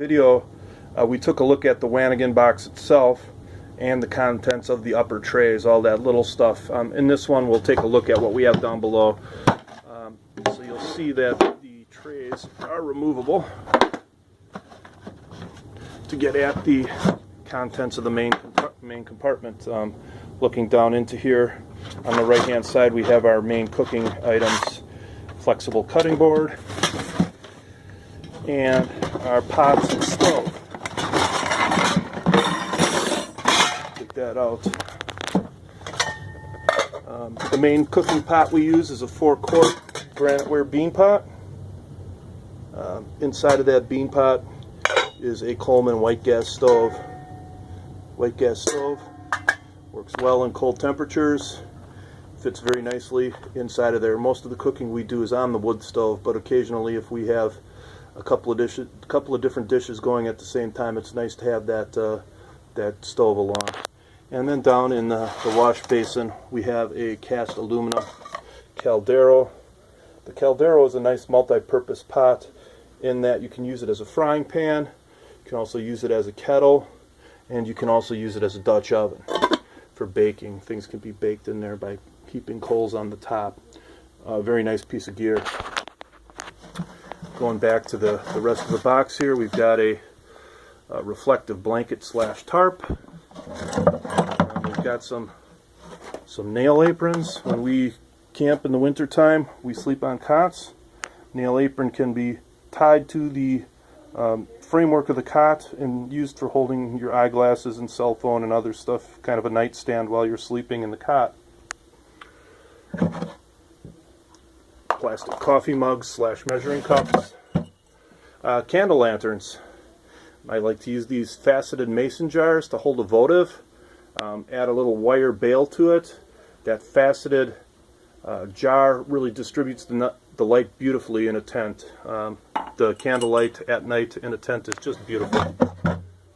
Video, we took a look at the Wanigan box itself and the contents of the upper trays, all that little stuff. In this one, we'll take a look at what we have down below. So you'll see that the trays are removable to get at the contents of the main compartment. Looking down into here, on the right hand side we have our main cooking items, flexible cutting board, and our pots and stove. Take that out. The main cooking pot we use is a 4-quart graniteware bean pot. Inside of that bean pot is a Coleman white gas stove. White gas stove works well in cold temperatures. Fits very nicely inside of there. Most of the cooking we do is on the wood stove, but occasionally if we have a couple of different dishes going at the same time, it's nice to have that stove along. And then down in the wash basin we have a cast aluminum caldero. The caldero is a nice multi-purpose pot in that you can use it as a frying pan, you can also use it as a kettle, and you can also use it as a Dutch oven for baking. Things can be baked in there by heaping coals on the top. Very nice piece of gear. Going back to the rest of the box here, we've got a reflective blanket / tarp. We've got some nail aprons. When we camp in the winter time, we sleep on cots. Nail apron can be tied to the framework of the cot and used for holding your eyeglasses and cell phone and other stuff, kind of a nightstand while you're sleeping in the cot. Plastic coffee mugs / measuring cups. Candle lanterns. I like to use these faceted mason jars to hold a votive. Add a little wire bail to it. That faceted jar really distributes the light beautifully in a tent. The candlelight at night in a tent is just beautiful.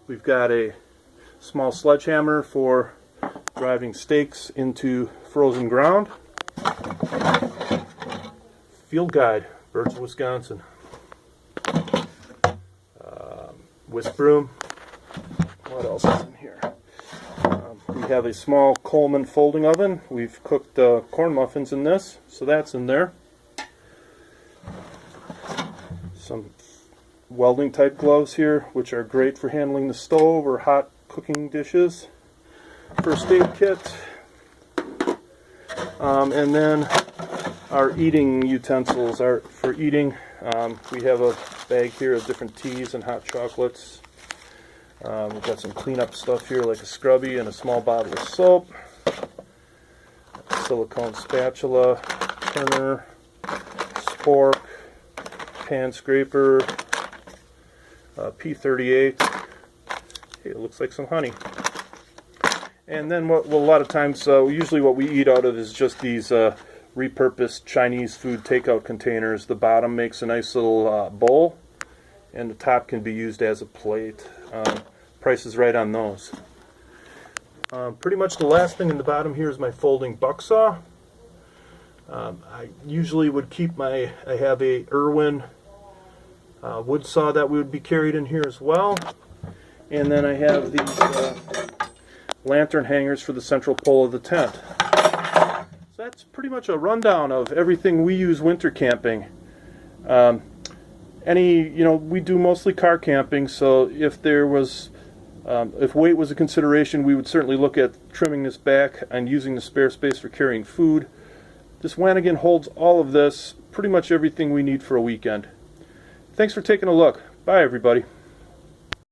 We've got a small sledgehammer for driving stakes into frozen ground. Field guide, Birds of Wisconsin. Whisk broom. What else is in here? We have a small Coleman folding oven. We've cooked corn muffins in this, so that's in there. Some welding type gloves here, which are great for handling the stove or hot cooking dishes. First aid kit. And then our eating utensils are for eating. We have a bag here of different teas and hot chocolates. We've got some cleanup stuff here like a scrubby and a small bottle of soap. Silicone spatula, turner, spork, pan scraper, P38. Hey, it looks like some honey. And then a lot of times, usually what we eat out of is just these repurposed Chinese food takeout containers. The bottom makes a nice little bowl, and the top can be used as a plate. Price is right on those. Pretty much the last thing in the bottom here is my folding buck saw. I usually would keep I have a Irwin wood saw that would be carried in here as well. And then I have these lantern hangers for the central pole of the tent. So that's pretty much a rundown of everything we use winter camping. We do mostly car camping, so if weight was a consideration, we would certainly look at trimming this back and using the spare space for carrying food. This Wanigan holds all of this, pretty much everything we need for a weekend. Thanks for taking a look. Bye, everybody.